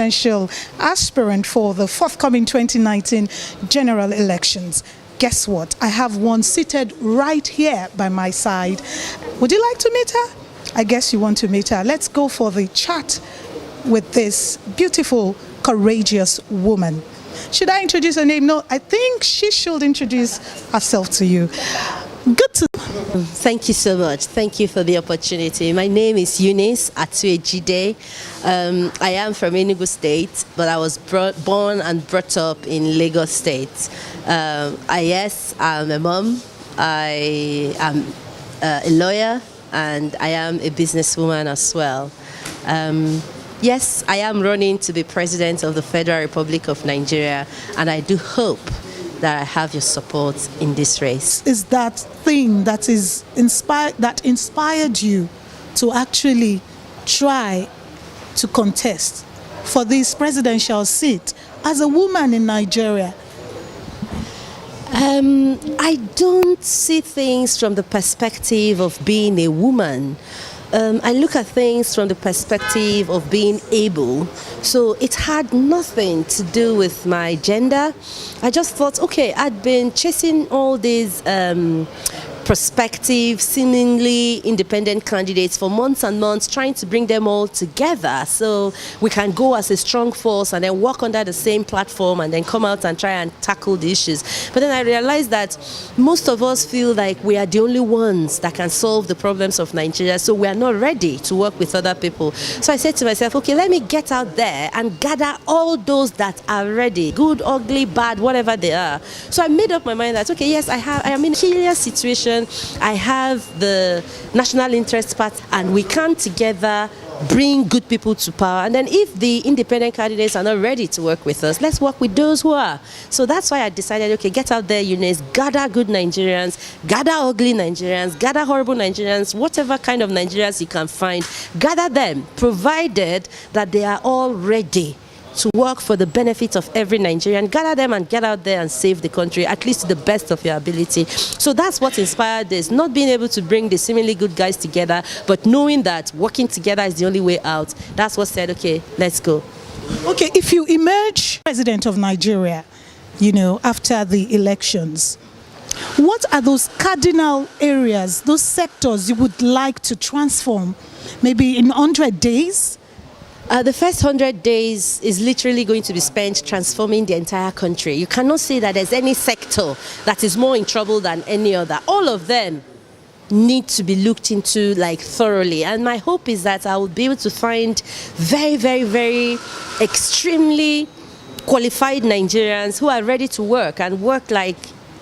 presidential aspirant for the forthcoming 2019 general elections. Guess what? I have one seated right here by my side. Would you like to meet her? I guess you want to meet her. Let's go for the chat with this beautiful, courageous woman. Should I introduce her name? No, I think she should introduce herself to you. Good to... Thank you so much. Thank you for the opportunity. My name is Eunice Atuejide. I am from Enugu State, but I was born and brought up in Lagos State. Yes, I'm a mom. I am a lawyer, and I am a businesswoman as well. Yes, I am running to be President of the Federal Republic of Nigeria, and I do hope that I have your support in this race. Is that thing that inspired you to actually try to contest for this presidential seat as a woman in Nigeria? I don't see things from the perspective of being a woman. I look at things from the perspective of being able. So it had nothing to do with my gender. I just thought, okay, I'd been chasing all these prospective, seemingly independent candidates for months and months, trying to bring them all together so we can go as a strong force and then work under the same platform and then come out and try and tackle the issues. But then I realized that most of us feel like we are the only ones that can solve the problems of Nigeria, so we are not ready to work with other people. So I said to myself, okay, let me get out there and gather all those that are ready, good, ugly, bad, whatever they are. So I made up my mind that, okay, yes, I am in a serious situation. I have the National Interest Party, and we can together bring good people to power. And then if the independent candidates are not ready to work with us, let's work with those who are. So that's why I decided, okay, get out there, Eunice, gather good Nigerians, gather ugly Nigerians, gather horrible Nigerians, whatever kind of Nigerians you can find, gather them, provided that they are all ready to work for the benefit of every Nigerian. Gather them and get out there and save the country, at least to the best of your ability. So that's what inspired this, not being able to bring the seemingly good guys together, but knowing that working together is the only way out. That's what said, okay, let's go. Okay, if you emerge president of Nigeria, after the elections, what are those cardinal areas, those sectors you would like to transform, maybe in 100 days? The first 100 days is literally going to be spent transforming the entire country. You cannot say that there's any sector that is more in trouble than any other. All of them need to be looked into thoroughly. And my hope is that I will be able to find very, very, very extremely qualified Nigerians who are ready to work and work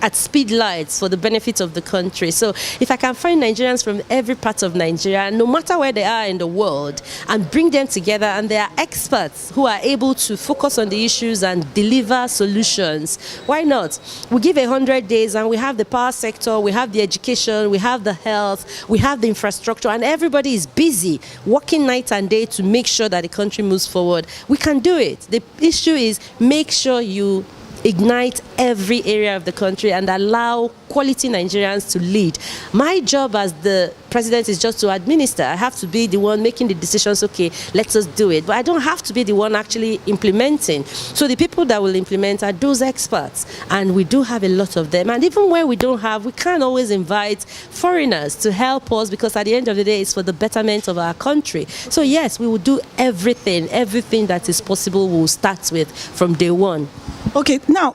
at speed lights for the benefit of the country. So if I can find Nigerians from every part of Nigeria, no matter where they are in the world, and bring them together, and they are experts who are able to focus on the issues and deliver solutions, why not? We give 100 days and we have the power sector, we have the education, we have the health, we have the infrastructure, and everybody is busy working night and day to make sure that the country moves forward. We can do it. The issue is make sure you ignite every area of the country and allow quality Nigerians to lead. My job as the president is just to administer. I have to be the one making the decisions, okay, let us do it. But I don't have to be the one actually implementing. So the people that will implement are those experts. And we do have a lot of them. And even where we don't have, we can't always invite foreigners to help us, because at the end of the day, it's for the betterment of our country. So yes, we will do everything that is possible. We'll start with from day one. Okay, now,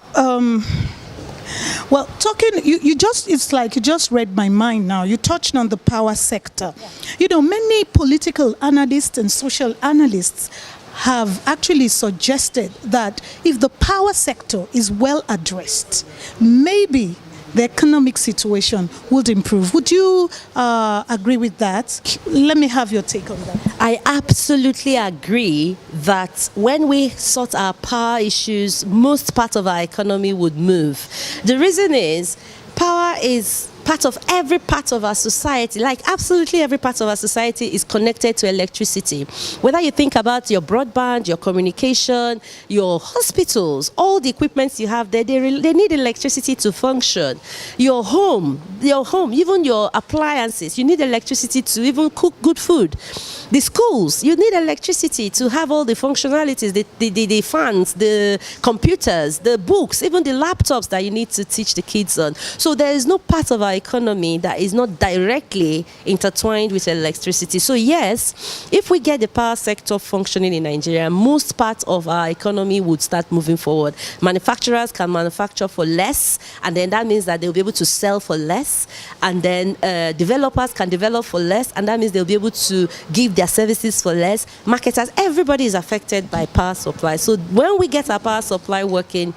well, it's like you just read my mind now. You touched on the power sector. Yeah. Many political analysts and social analysts have actually suggested that if the power sector is well addressed, maybe the economic situation would improve. Would you agree with that? Let me have your take on that. I absolutely agree that when we sort our power issues, most part of our economy would move. The reason is power is part of every part of our society. Absolutely every part of our society is connected to electricity. Whether you think about your broadband, your communication, your hospitals, all the equipment you have there, they need electricity to function. Your home, even your appliances, you need electricity to even cook good food. The schools, you need electricity to have all the functionalities, the fans, the computers, the books, even the laptops that you need to teach the kids on. So there is no part of our economy that is not directly intertwined with electricity. So yes, if we get the power sector functioning in Nigeria, most parts of our economy would start moving forward. Manufacturers can manufacture for less, and then that means that they'll be able to sell for less, and then developers can develop for less, and that means they'll be able to give their services for less. Marketers, everybody is affected by power supply. So when we get our power supply working,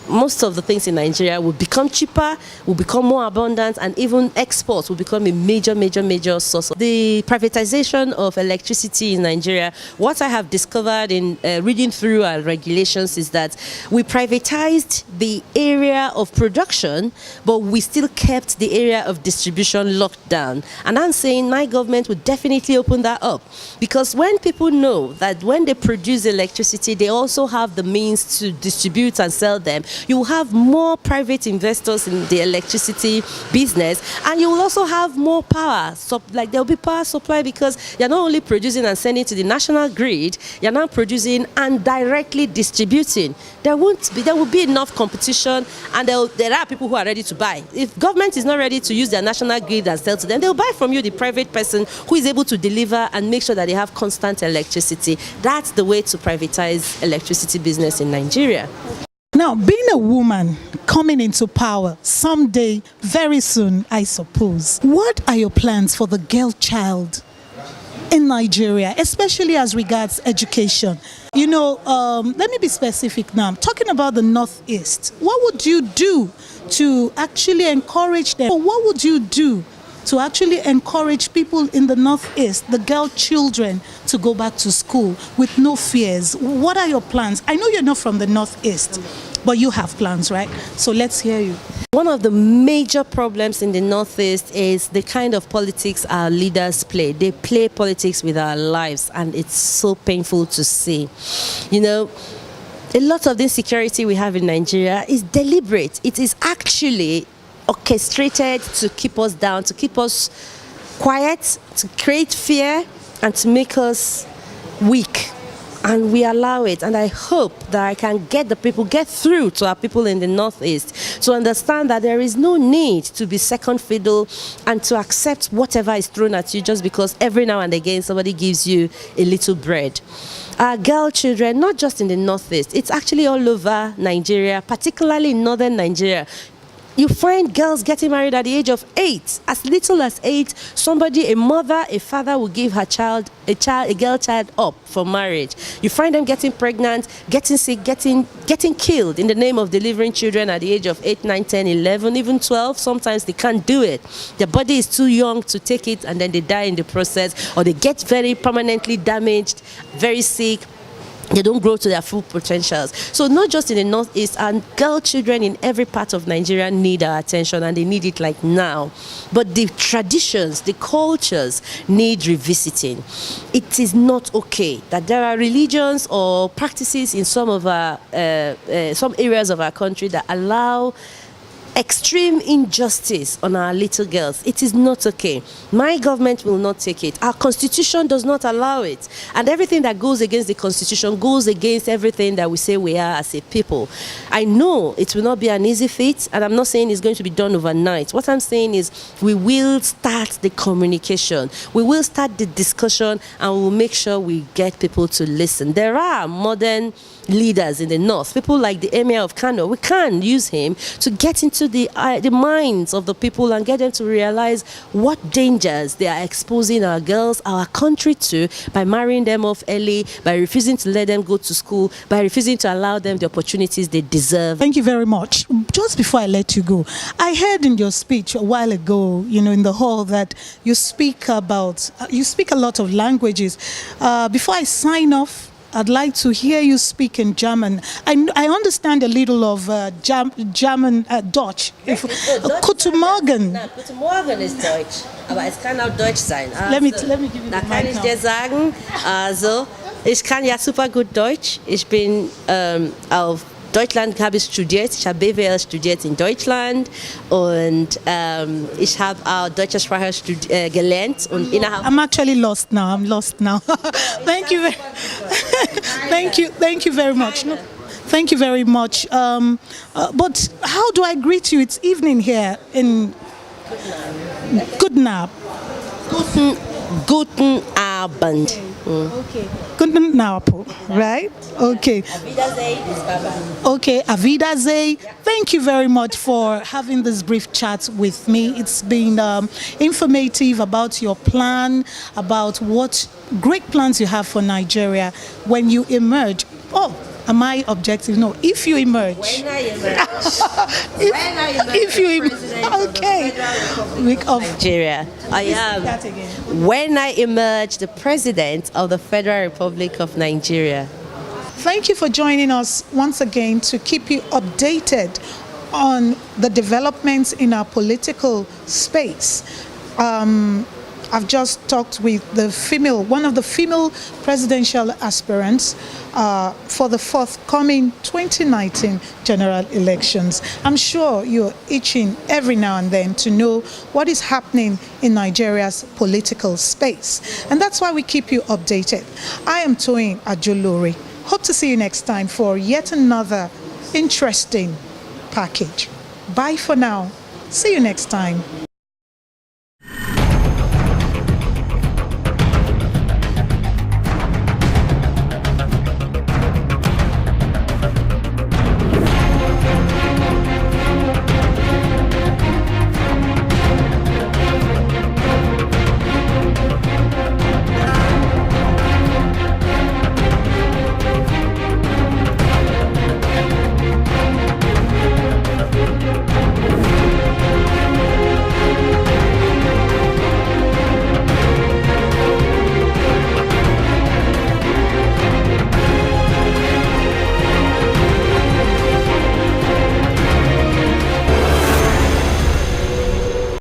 most of the things in Nigeria will become cheaper, will become more abundant, and even exports will become a major source. The privatization of electricity in Nigeria, what I have discovered in reading through our regulations is that we privatized the area of production, but we still kept the area of distribution locked down. And I'm saying my government would definitely open that up, because when people know that when they produce electricity, they also have the means to distribute and sell them, you will have more private investors in the electricity business, and you will also have more power. So, like, there will be power supply, because you're not only producing and sending to the national grid, you're now producing and directly distributing. There will be enough competition, and there are people who are ready to buy. If government is not ready to use their national grid and sell to them, they'll buy from you, the private person who is able to deliver and make sure that they have constant electricity. That's the way to privatize electricity business in Nigeria. Now, being a woman coming into power someday, very soon, I suppose, what are your plans for the girl child in Nigeria, especially as regards education? You know, let me be specific now. I'm talking about the Northeast. What would you do to actually encourage them? Or what would you do to actually encourage people in the Northeast, the girl children, to go back to school with no fears? What are your plans? I know you're not from the Northeast, but you have plans, right? So let's hear you. One of the major problems in the Northeast is the kind of politics our leaders play. They play politics with our lives, and it's so painful to see. You know, a lot of the insecurity we have in Nigeria is deliberate. It is actually orchestrated to keep us down, to keep us quiet, to create fear, and to make us weak. And we allow it. And I hope that I can get through to our people in the Northeast to understand that there is no need to be second fiddle and to accept whatever is thrown at you just because every now and again somebody gives you a little bread. Our girl children, not just in the Northeast, it's actually all over Nigeria, particularly in northern Nigeria. You find girls getting married at the age of 8, as little as 8. Somebody, a mother, a father will give her child, a girl child up for marriage. You find them getting pregnant, getting sick, getting killed in the name of delivering children at the age of 8, 9, 10, 11, even 12. Sometimes they can't do it. Their body is too young to take it, and then they die in the process, or they get very permanently damaged, very sick. They don't grow to their full potentials. So not just in the Northeast, and girl children in every part of Nigeria need our attention, and they need it like now. But the traditions, the cultures need revisiting. It is not okay that there are religions or practices in some of our some areas of our country that allow extreme injustice on our little girls. It is not okay. My government will not take it. Our constitution does not allow it. And everything that goes against the constitution goes against everything that we say we are as a people. I know it will not be an easy feat, and I'm not saying it's going to be done overnight. What I'm saying is we will start the communication. We will start the discussion, and we will make sure we get people to listen. There are modern leaders in the north, people like the Emir of Kano. We can use him to get into the minds of the people and get them to realize what dangers they are exposing our girls, our country to, by marrying them off early, by refusing to let them go to school, by refusing to allow them the opportunities they deserve. Thank you very much. Just before I let you go, I heard in your speech a while ago, you know, in the hall, that you speak a lot of languages. Before I sign off, I'd like to hear you speak in German. I understand a little of German, Deutsch. Guten Morgen. Na, Guten Morgen ist Deutsch, aber es kann auch Deutsch sein. Also, let me give you da the kann mic ich now. dir sagen, also ich kann ja super gut Deutsch. Ich bin auf Deutschland habe ich studiert. Ich habe BWL studiert in Deutschland und ich habe auch deutsche Sprache gelernt und innerhalb. I'm actually lost now. I'm lost now. Thank you. Thank you very much. No, thank you very much. But how do I greet you? It's evening here in Guten Abend. Guten Abend. Okay. Guten Abend, right? Okay. Okay, Avidazay. Thank you very much for having this brief chat with me. It's been informative about your plan, about what great plans you have for Nigeria when you emerge. Oh, am I objective? No, if you emerge. When I emerge. if you emerge. Okay. Of Nigeria. I am. that again. When I emerge the President of the Federal Republic of Nigeria. Thank you for joining us once again to keep you updated on the developments in our political space. I've just talked with one of the female presidential aspirants for the forthcoming 2019 general elections. I'm sure you're itching every now and then to know what is happening in Nigeria's political space. And that's why we keep you updated. I am Toyin Ajolori. Hope to see you next time for yet another interesting package. Bye for now. See you next time.